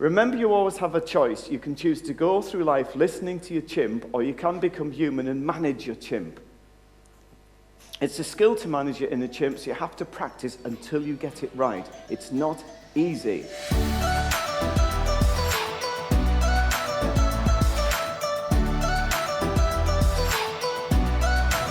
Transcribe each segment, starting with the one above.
Remember, you always have a choice. You can choose to go through life listening to your chimp, or you can become human and manage your chimp. It's a skill to manage your inner chimp, so you have to practice until you get it right. It's not easy.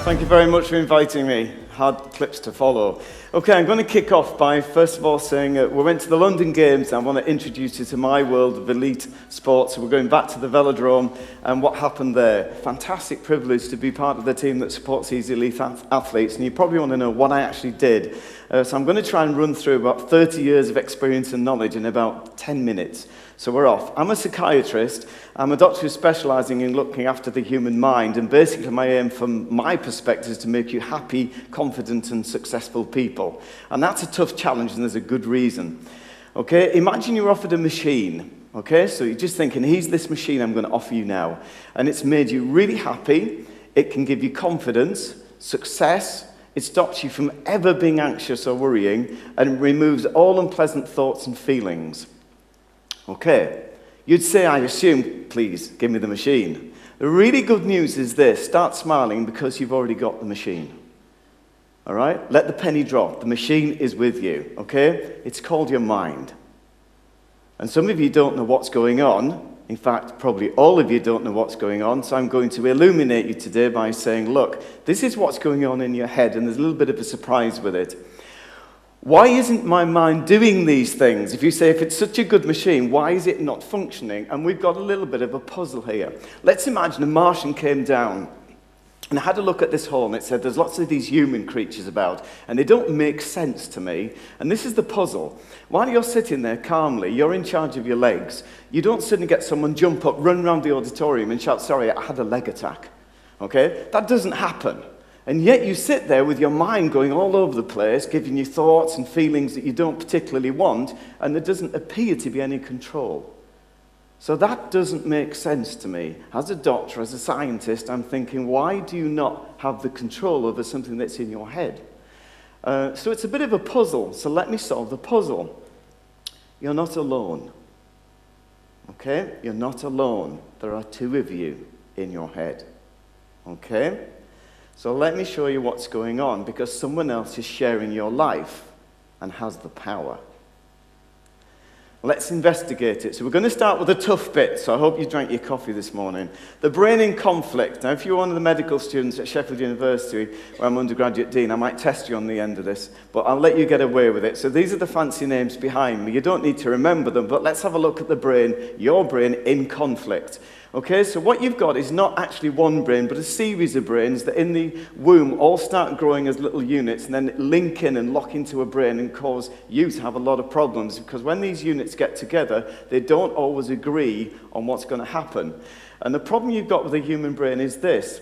Thank you very much for inviting me. Hard clips to follow. Okay, I'm going to kick off by first of all saying we went to the London Games, and I want to introduce you to my world of elite sports. So we're going back to the velodrome and what happened there. Fantastic privilege to be part of the team that supports these elite athletes, and you probably want to know what I actually did. So I'm going to try and run through about 30 years of experience and knowledge in about 10 minutes. So we're off. I'm a psychiatrist. I'm a doctor who's specialising in looking after the human mind, and basically my aim from my perspective is to make you happy, confident and successful people. And that's a tough challenge, and there's a good reason. Okay, imagine you're offered a machine. Okay, so you're just thinking, here's this machine I'm going to offer you now. And it's made you really happy. It can give you confidence, success. It stops you from ever being anxious or worrying, and it removes all unpleasant thoughts and feelings. Okay, you'd say, I assume, please, give me the machine. The really good news is this: start smiling because you've already got the machine. All right? Let the penny drop. The machine is with you, okay? It's called your mind. And some of you don't know what's going on. In fact, probably all of you don't know what's going on, so I'm going to illuminate you today by saying, look, this is what's going on in your head, and there's a little bit of a surprise with it. Why isn't my mind doing these things? If you say, if it's such a good machine, why is it not functioning? And we've got a little bit of a puzzle here. Let's imagine a Martian came down and I had a look at this hole, and it said there's lots of these human creatures about, and they don't make sense to me. And this is the puzzle. While you're sitting there calmly, you're in charge of your legs. You don't suddenly get someone jump up, run around the auditorium and shout, sorry, I had a leg attack. Okay? That doesn't happen. And yet you sit there with your mind going all over the place, giving you thoughts and feelings that you don't particularly want, and there doesn't appear to be any control. So that doesn't make sense to me. As a doctor, as a scientist, I'm thinking, why do you not have the control over something that's in your head? So it's a bit of a puzzle, so let me solve the puzzle. You're not alone. Okay? You're not alone. There are two of you in your head. Okay? So let me show you what's going on, because someone else is sharing your life and has the power. Let's investigate it. So we're going to start with the tough bit, so I hope you drank your coffee this morning. The brain in conflict. Now, if you're one of the medical students at Sheffield University, where I'm undergraduate dean, I might test you on the end of this, but I'll let you get away with it. So these are the fancy names behind me. You don't need to remember them, but let's have a look at the brain, your brain in conflict. Okay, so what you've got is not actually one brain, but a series of brains that in the womb all start growing as little units and then link in and lock into a brain and cause you to have a lot of problems, because when these units get together, they don't always agree on what's going to happen. And the problem you've got with the human brain is this.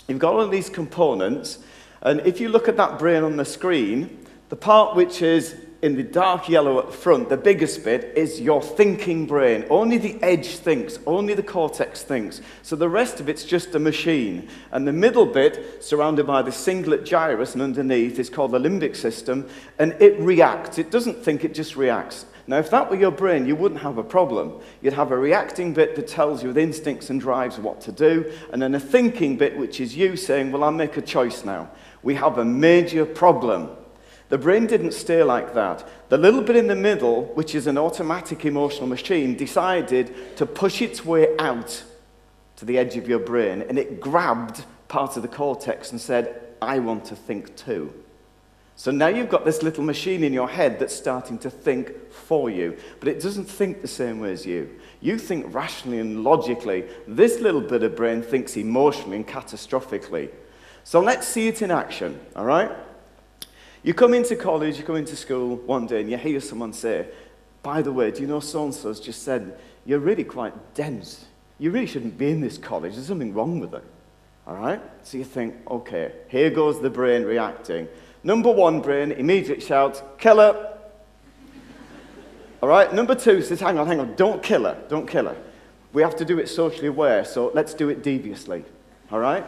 You've got all of these components, and if you look at that brain on the screen, the part which is in the dark yellow at the front, the biggest bit, is your thinking brain. Only the edge thinks, only the cortex thinks. So the rest of it's just a machine. And the middle bit, surrounded by the cingulate gyrus and underneath, is called the limbic system, and it reacts. It doesn't think, it just reacts. Now, if that were your brain, you wouldn't have a problem. You'd have a reacting bit that tells you with instincts and drives what to do, and then a thinking bit, which is you saying, well, I'll make a choice now. We have a major problem. The brain didn't stay like that. The little bit in the middle, which is an automatic emotional machine, decided to push its way out to the edge of your brain, and it grabbed part of the cortex and said, I want to think too. So now you've got this little machine in your head that's starting to think for you, but it doesn't think the same way as you. You think rationally and logically. This little bit of brain thinks emotionally and catastrophically. So let's see it in action, all right? You come into college, you come into school one day, and you hear someone say, by the way, do you know so-and-so's just said, you're really quite dense. You really shouldn't be in this college. There's something wrong with it. All right? So you think, okay, here goes the brain reacting. Number one brain immediately shouts, kill her. All right? Number two says, hang on, don't kill her, don't kill her. We have to do it socially aware, so let's do it deviously. All right?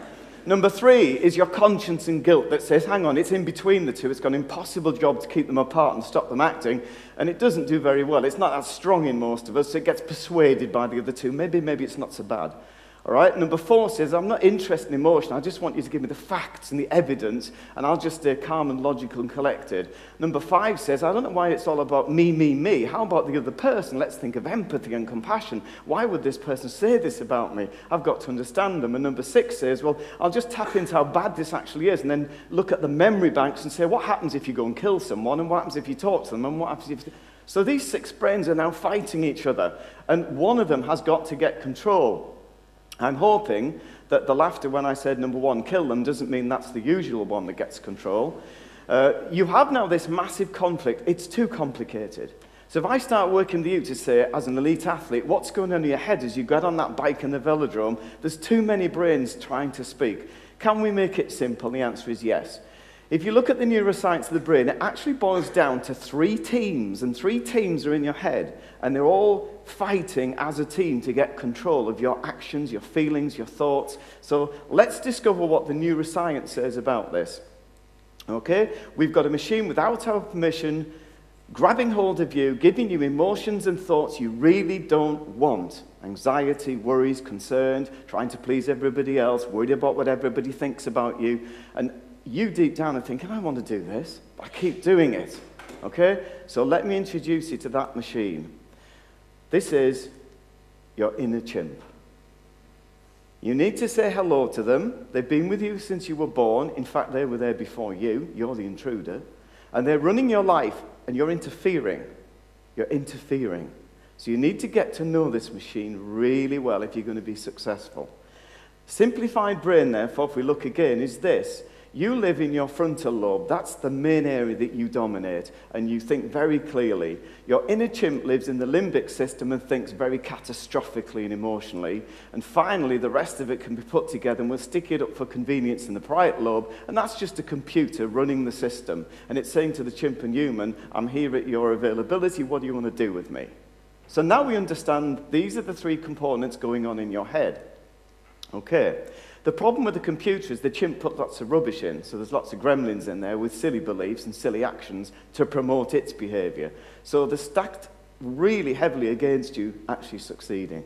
Number 3 is your conscience and guilt that says, hang on, it's in between the two. It's got an impossible job to keep them apart and stop them acting, and it doesn't do very well. It's not that strong in most of us, so it gets persuaded by the other two. Maybe it's not so bad. All right? Number 4 says, I'm not interested in emotion. I just want you to give me the facts and the evidence, and I'll just stay calm and logical and collected. Number 5 says, I don't know why it's all about me, me, me. How about the other person? Let's think of empathy and compassion. Why would this person say this about me? I've got to understand them. And number 6 says, well, I'll just tap into how bad this actually is, and then look at the memory banks and say, what happens if you go and kill someone, and what happens if you talk to them, and what happens if... So these 6 brains are now fighting each other, and one of them has got to get control. I'm hoping that the laughter when I said number 1, kill them, doesn't mean that's the usual one that gets control. You have now this massive conflict. It's too complicated. So if I start working with you to say, as an elite athlete, what's going on in your head as you get on that bike in the velodrome, there's too many brains trying to speak. Can we make it simple? The answer is yes. If you look at the neuroscience of the brain, it actually boils down to 3 teams, and 3 teams are in your head, and they're all fighting as a team to get control of your actions, your feelings, your thoughts. So let's discover what the neuroscience says about this. Okay? We've got a machine without our permission, grabbing hold of you, giving you emotions and thoughts you really don't want. Anxiety, worries, concerned, trying to please everybody else, worried about what everybody thinks about you, and you deep down are thinking, I want to do this, but I keep doing it. Okay? So let me introduce you to that machine. This is your inner chimp. You need to say hello to them. They've been with you since you were born. In fact, they were there before you. You're the intruder. And they're running your life, and you're interfering. You're interfering. So you need to get to know this machine really well if you're going to be successful. Simplified brain, therefore, if we look again, is this. You live in your frontal lobe. That's the main area that you dominate, and you think very clearly. Your inner chimp lives in the limbic system and thinks very catastrophically and emotionally. And finally, the rest of it can be put together, and we'll stick it up for convenience in the parietal lobe, and that's just a computer running the system. And it's saying to the chimp and human, I'm here at your availability. What do you want to do with me? So now we understand these are the 3 components going on in your head. Okay. The problem with the computer is the chimp put lots of rubbish in, so there's lots of gremlins in there with silly beliefs and silly actions to promote its behavior. So they're stacked really heavily against you actually succeeding.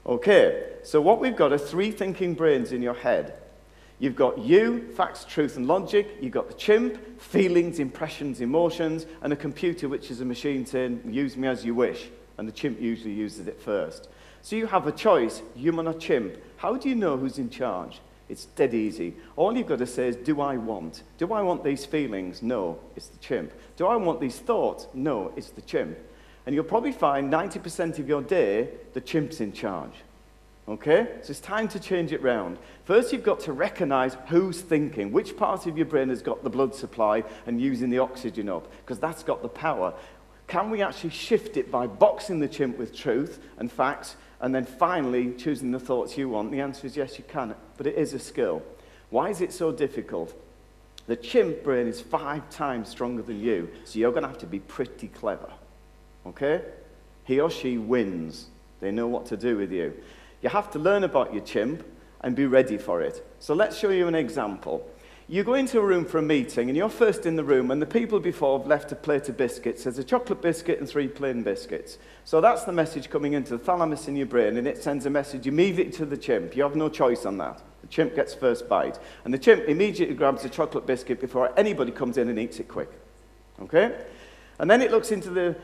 Okay, so what we've got are 3 thinking brains in your head. You've got you, facts, truth, and logic. You've got the chimp, feelings, impressions, emotions, and a computer, which is a machine saying, use me as you wish. And the chimp usually uses it first. So you have a choice, human or chimp. How do you know who's in charge? It's dead easy. All you've got to say is, do I want? Do I want these feelings? No, it's the chimp. Do I want these thoughts? No, it's the chimp. And you'll probably find 90% of your day, the chimp's in charge. Okay? So it's time to change it round. First, you've got to recognize who's thinking, which part of your brain has got the blood supply and using the oxygen up, because that's got the power. Can we actually shift it by boxing the chimp with truth and facts, and then finally choosing the thoughts you want? The answer is yes, you can, but it is a skill. Why is it so difficult? The chimp brain is 5 times stronger than you, so you're going to have to be pretty clever. Okay? He or she wins. They know what to do with you. You have to learn about your chimp and be ready for it. So let's show you an example. You go into a room for a meeting, and you're first in the room, and the people before have left a plate of biscuits. There's a chocolate biscuit and 3 plain biscuits. So that's the message coming into the thalamus in your brain, and it sends a message immediately to the chimp. You have no choice on that. The chimp gets first bite. And the chimp immediately grabs the chocolate biscuit before anybody comes in and eats it quick. Okay? And then it looks into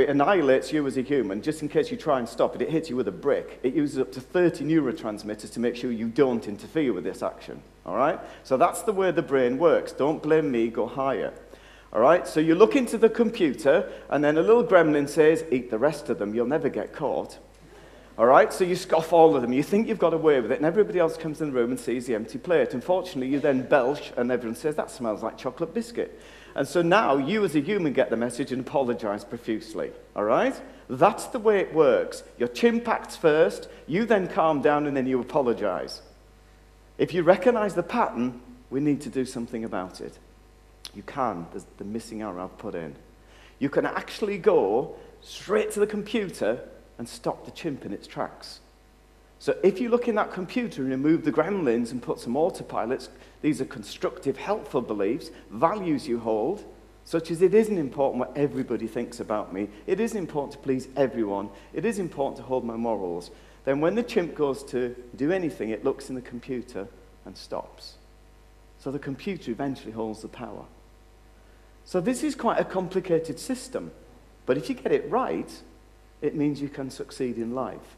annihilates you as a human, just in case you try and stop it. It hits you with a brick. It uses up to 30 neurotransmitters to make sure you don't interfere with this action. All right? So that's the way the brain works. Don't blame me, go higher. All right? So you look into the computer, and then a little gremlin says, eat the rest of them. You'll never get caught. All right? So you scoff all of them. You think you've got away with it, and everybody else comes in the room and sees the empty plate. Unfortunately, you then belch, and everyone says, that smells like chocolate biscuit. And so now you as a human get the message and apologize profusely. All right? That's the way it works. Your chimp acts first, you then calm down, and then you apologize. If you recognize the pattern, we need to do something about it. You can. There's the missing arrow I've put in. You can actually go straight to the computer and stop the chimp in its tracks. So if you look in that computer and remove the gremlins and put some autopilots, these are constructive, helpful beliefs, values you hold, such as it isn't important what everybody thinks about me, it is important to please everyone, it is important to hold my morals, then when the chimp goes to do anything, it looks in the computer and stops. So the computer eventually holds the power. So this is quite a complicated system, but if you get it right, it means you can succeed in life.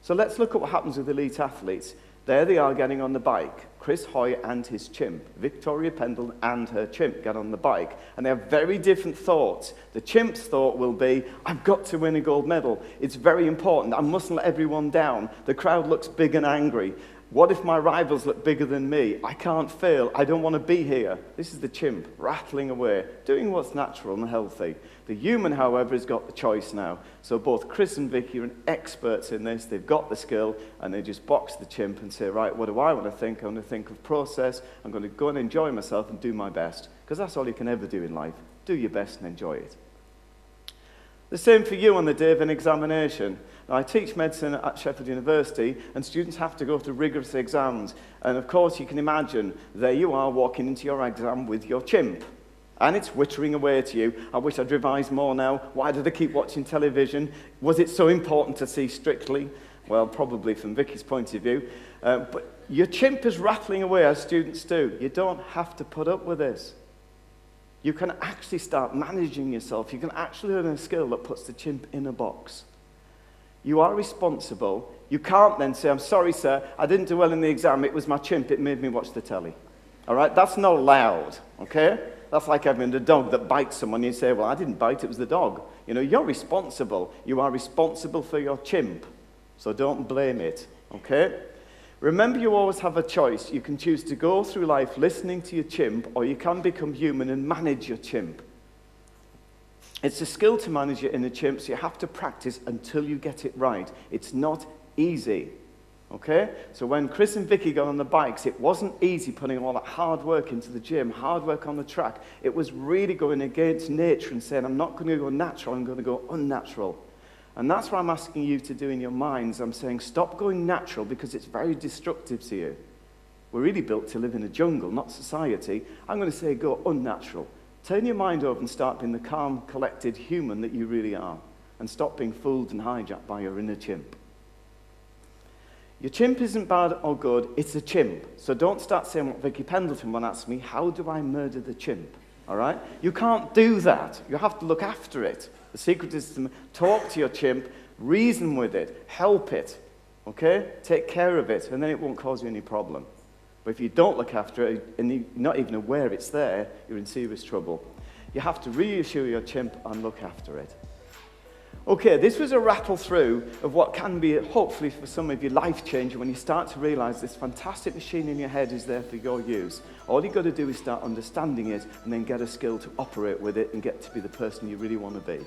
So let's look at what happens with elite athletes. There they are getting on the bike. Chris Hoy and his chimp. Victoria Pendle and her chimp get on the bike. And they have very different thoughts. The chimp's thought will be, I've got to win a gold medal. It's very important. I mustn't let everyone down. The crowd looks big and angry. What if my rivals look bigger than me? I can't fail. I don't want to be here. This is the chimp, rattling away, doing what's natural and healthy. The human, however, has got the choice now. So both Chris and Vicky are experts in this. They've got the skill, and they just box the chimp and say, right, what do I want to think? I'm going to think of process. I'm going to go and enjoy myself and do my best. Because that's all you can ever do in life. Do your best and enjoy it. The same for you on the day of an examination. Now, I teach medicine at Sheffield University, and students have to go through rigorous exams. And of course, you can imagine, there you are walking into your exam with your chimp. And it's whittering away to you. I wish I'd revised more now. Why did I keep watching television? Was it so important to see Strictly? Well, probably from Vicky's point of view. But your chimp is rattling away, as students do. You don't have to put up with this. You can actually start managing yourself. You can actually learn a skill that puts the chimp in a box. You are responsible. You can't then say, I'm sorry, sir, I didn't do well in the exam. It was my chimp. It made me watch the telly. All right? That's not allowed, okay? That's like having a dog that bites someone. You say, well, I didn't bite. It was the dog. You know, you're responsible. You are responsible for your chimp. So don't blame it, okay? Remember, you always have a choice. You can choose to go through life listening to your chimp, or you can become human and manage your chimp. It's a skill to manage your inner chimp, so you have to practice until you get it right. It's not easy, okay? So when Chris and Vicky got on the bikes, it wasn't easy putting all that hard work into the gym, hard work on the track. It was really going against nature and saying, I'm not going to go natural, I'm going to go unnatural. And that's what I'm asking you to do in your minds. I'm saying stop going natural because it's very destructive to you. We're really built to live in a jungle, not society. I'm going to say go unnatural. Turn your mind over and start being the calm, collected human that you really are. And stop being fooled and hijacked by your inner chimp. Your chimp isn't bad or good, it's a chimp. So don't start saying what Vicky Pendleton once asked me, how do I murder the chimp? All right? You can't do that. You have to look after it. The secret is to talk to your chimp, reason with it, help it, okay? Take care of it, and then it won't cause you any problem. But if you don't look after it, and you're not even aware it's there, you're in serious trouble. You have to reassure your chimp and look after it. Okay, this was a rattle through of what can be, hopefully for some of you, life-changing when you start to realize this fantastic machine in your head is there for your use. All you've got to do is start understanding it and then get a skill to operate with it and get to be the person you really want to be.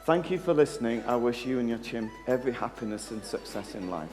Thank you for listening. I wish you and your chimp every happiness and success in life.